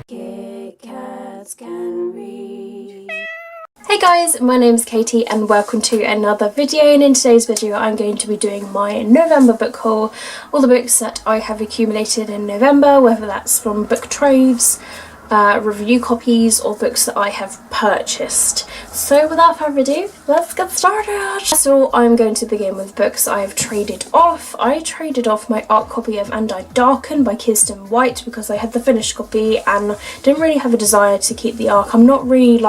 Kit Kats Can Read. Hey guys, my name's Katie and welcome to another video, and in today's video I'm going to be doing my November book haul, all the books that I have accumulated in November, whether that's from book troves, review copies or books that I have purchased. So without further ado, let's get started! So I'm going to begin with books I've traded off. I traded off my art copy of And I Darken by Kiersten White because I had the finished copy and didn't really have a desire to keep the arc. I'm not really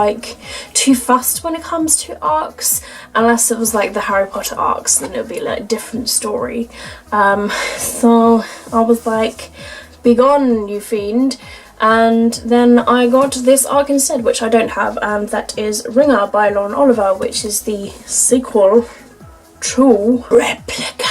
too fussed when it comes to arcs, unless it was like the Harry Potter arcs, then it would be like a different story. So I was like, be gone, you fiend. And then I got this arc instead, which I don't have, and that is Ringer by Lauren Oliver, which is the sequel to Replica,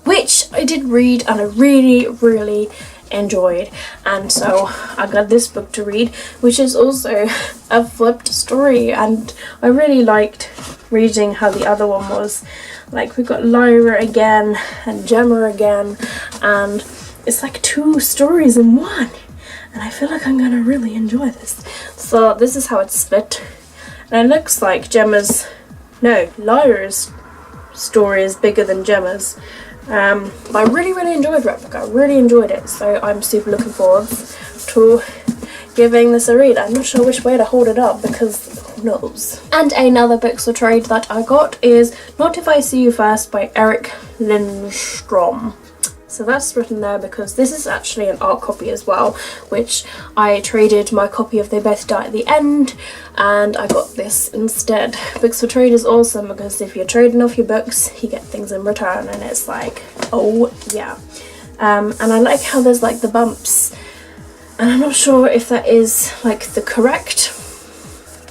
which I did read and I really enjoyed. And so I got this book to read, which is also a flipped story, and I really liked reading how the other one was. Like, we got Lyra again and Gemma again, and it's like two stories in one. And I feel like I'm gonna really enjoy this. So this is how it's split. And it looks like Lyra's story is bigger than Gemma's. But I really enjoyed Replica. I really enjoyed it. So I'm super looking forward to giving this a read. I'm not sure which way to hold it up because who knows. And another books or trade that I got is Not If I See You First by Erik Lindstrom. So that's written there because this is actually an art copy as well, which I traded my copy of They Both Die at the End, and I got this instead. Books for trade is awesome because if you're trading off your books, you get things in return, and it's like, oh yeah. And I like how there's like the bumps, and I'm not sure if that is like the correct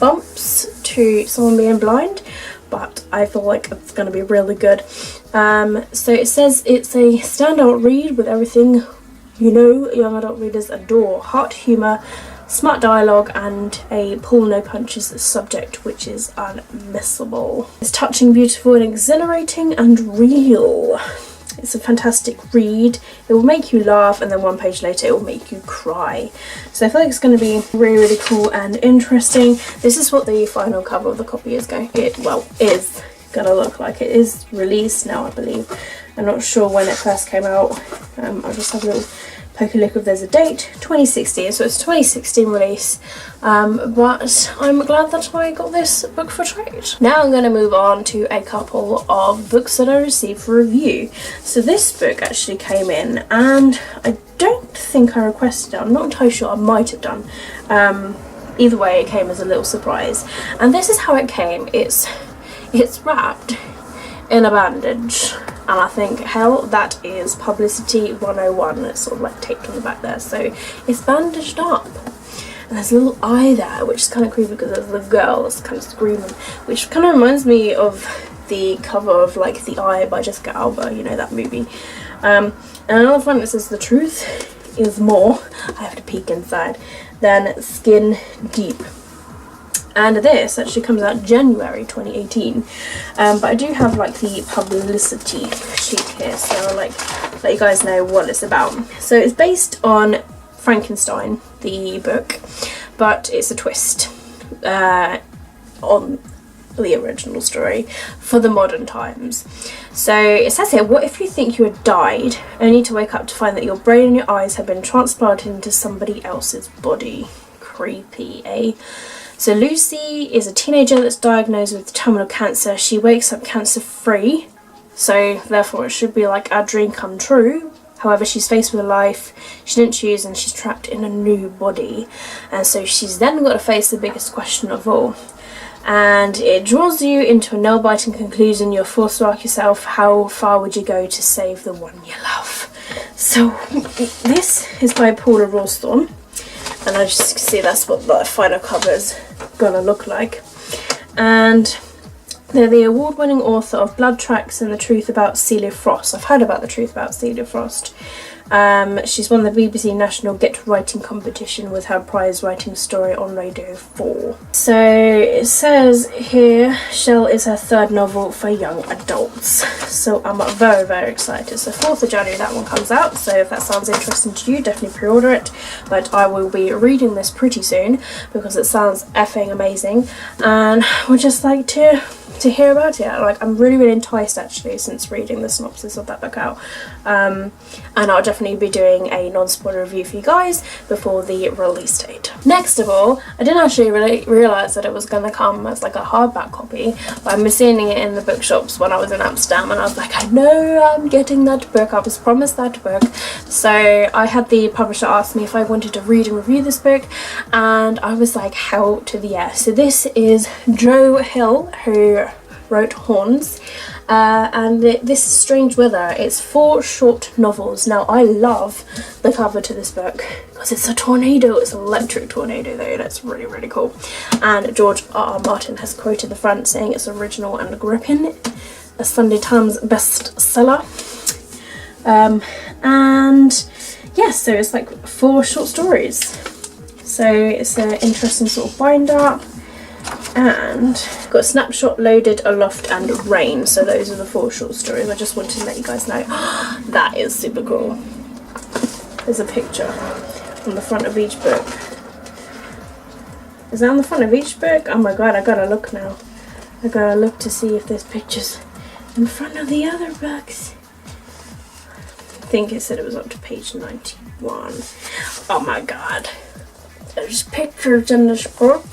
bumps to someone being blind, but I feel like it's going to be really good. So it says it's a standout read with everything you know young adult readers adore. Heart, humour, smart dialogue, and a pull no punches subject which is unmissable. It's touching, beautiful, and exhilarating and real. It's a fantastic read. It will make you laugh, and then one page later it will make you cry. So I feel like it's going to be really cool and interesting. This is what the final cover of the copy is going to look like. It is released now, I believe. I'm not sure when it first came out. I'll just have a little poke a look if there's a date. 2016, so it's 2016 release. But I'm glad that I got this book for trade. Now I'm going to move on to a couple of books that I received for review. So this book actually came in, and I don't think I requested it. I'm not entirely sure. I might have done. Either way, it came as a little surprise. And this is how it came. It's wrapped in a bandage, and I think, hell, that is publicity 101. It's sort of like taped on the back there, so it's bandaged up, and there's a little eye there, which is kind of creepy because there's the girl that's kind of screaming, which kind of reminds me of the cover of like The Eye by Jessica Alba, you know, that movie. And another one that says the truth is more, I have to peek inside, than skin deep. And this actually comes out January 2018, but I do have like the publicity sheet here, so I'll like let you guys know what it's about. So it's based on Frankenstein, the book, but it's a twist on the original story for the modern times. So it says here, what if you think you had died, only to wake up to find that your brain and your eyes have been transplanted into somebody else's body? Creepy, eh? So Lucy is a teenager that's diagnosed with terminal cancer. She wakes up cancer-free, so therefore it should be like a dream come true. However, she's faced with a life she didn't choose, and she's trapped in a new body. And so she's then got to face the biggest question of all. And it draws you into a nail-biting conclusion. You're forced to ask yourself, how far would you go to save the one you love? So this is by Paula Rawsthorne. And I just see that's what the final cover is gonna look like. And they're the award-winning author of Blood Tracks and The Truth About Celia Frost. I've heard about The Truth About Celia Frost. She's won the BBC National Get Writing Competition with her prize writing story on Radio 4. So it says here, Shell is her third novel for young adults. So I'm very, very excited. So 4th of January that one comes out. So if that sounds interesting to you, definitely pre-order it. But I will be reading this pretty soon because it sounds effing amazing. And would just like to hear about it. Like, I'm really enticed actually since reading the synopsis of that book out. And I'll definitely be doing a non-spoiler review for you guys before the release date. Next of all, I didn't actually really realise that it was going to come as like a hardback copy, but I was seeing it in the bookshops when I was in Amsterdam, and I was like, I know I'm getting that book, I was promised that book. So I had the publisher ask me if I wanted to read and review this book, and I was like, hell to the yes. So this is Joe Hill, who wrote Horns, and this is Strange Weather. It's 4 short novels. Now I love the cover to this book because it's a tornado. It's an electric tornado though. That's really cool. And George R.R. Martin has quoted the front saying it's original and gripping, a Sunday Times bestseller. And yeah, so it's like 4 short stories. So it's an interesting sort of binder. And got Snapshot, Loaded, Aloft and Rain. So those are the 4 short stories. I just wanted to let you guys know. That is super cool. There's a picture on the front of each book. Is that on the front of each book? Oh my god, I gotta look now. I gotta look to see if there's pictures in front of the other books. I think it said it was up to page 91. Oh my god. There's pictures in this book.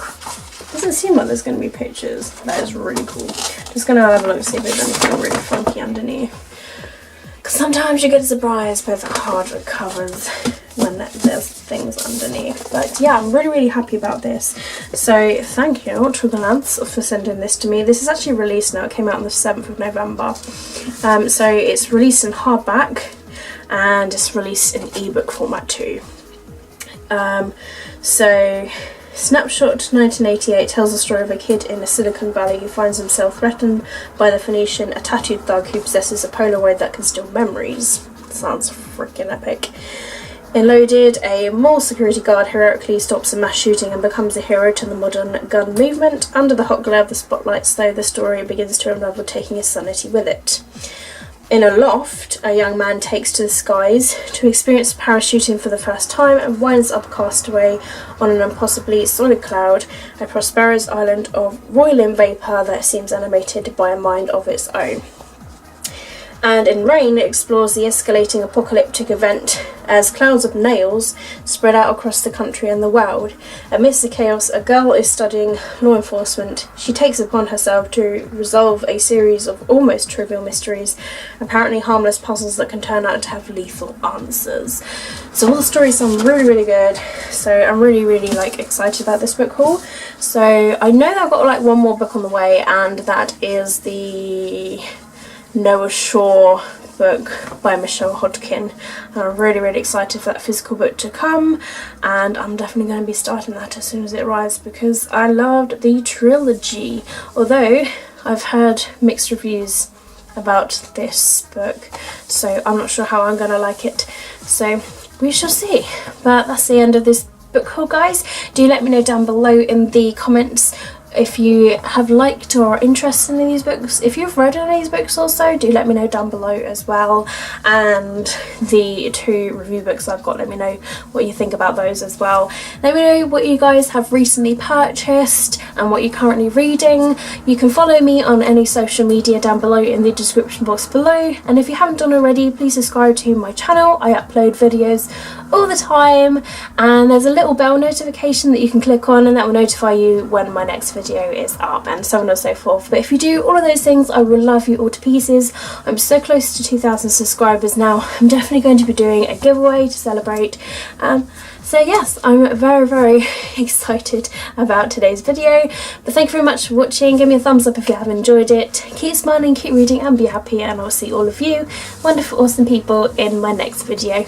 Doesn't seem like there's going to be pictures. That is really cool. Just going to have a look to see if there's anything really funky underneath. Because sometimes you get surprised by the harder covers when there's things underneath. But yeah, I'm really happy about this. So thank you to the lads for sending this to me. This is actually released now. It came out on the 7th of November. So it's released in hardback and it's released in ebook format too. So Snapshot 1988 tells the story of a kid in the Silicon Valley who finds himself threatened by the Phoenician, a tattooed thug who possesses a Polaroid that can steal memories. Sounds freaking epic. In Loaded, a mall security guard heroically stops a mass shooting and becomes a hero to the modern gun movement. Under the hot glare of the spotlights, though, the story begins to unravel, taking his sanity with it. In Aloft, a young man takes to the skies to experience parachuting for the first time and winds up castaway on an impossibly solid cloud, a prosperous island of roiling vapour that seems animated by a mind of its own. And in Rain, it explores the escalating apocalyptic event as clouds of nails spread out across the country and the world. Amidst the chaos, a girl is studying law enforcement. She takes upon herself to resolve a series of almost trivial mysteries, apparently harmless puzzles that can turn out to have lethal answers. So all the stories sound really good. So I'm really like excited about this book haul. So I know that I've got like one more book on the way, and that is the Noah Shaw book by Michelle Hodkin. I'm really excited for that physical book to come, and I'm definitely going to be starting that as soon as it arrives because I loved the trilogy, although I've heard mixed reviews about this book, so I'm not sure how I'm going to like it, so we shall see. But that's the end of this book haul, guys. Do let me know down below in the comments if you have liked or are interested in these books. If you've read any of these books also, do let me know down below as well. And the 2 review books I've got, let me know what you think about those as well. Let me know what you guys have recently purchased and what you're currently reading. You can follow me on any social media down below in the description box below. And if you haven't done already, please subscribe to my channel. I upload videos all the time, and there's a little bell notification that you can click on, and that will notify you when my next video is up, and so on and so forth. But if you do all of those things, I will love you all to pieces. I'm so close to 2,000 subscribers now. I'm definitely going to be doing a giveaway to celebrate. So yes, I'm very excited about today's video. But thank you very much for watching. Give me a thumbs up if you have enjoyed it. Keep smiling, keep reading and be happy, and I'll see all of you wonderful awesome people in my next video.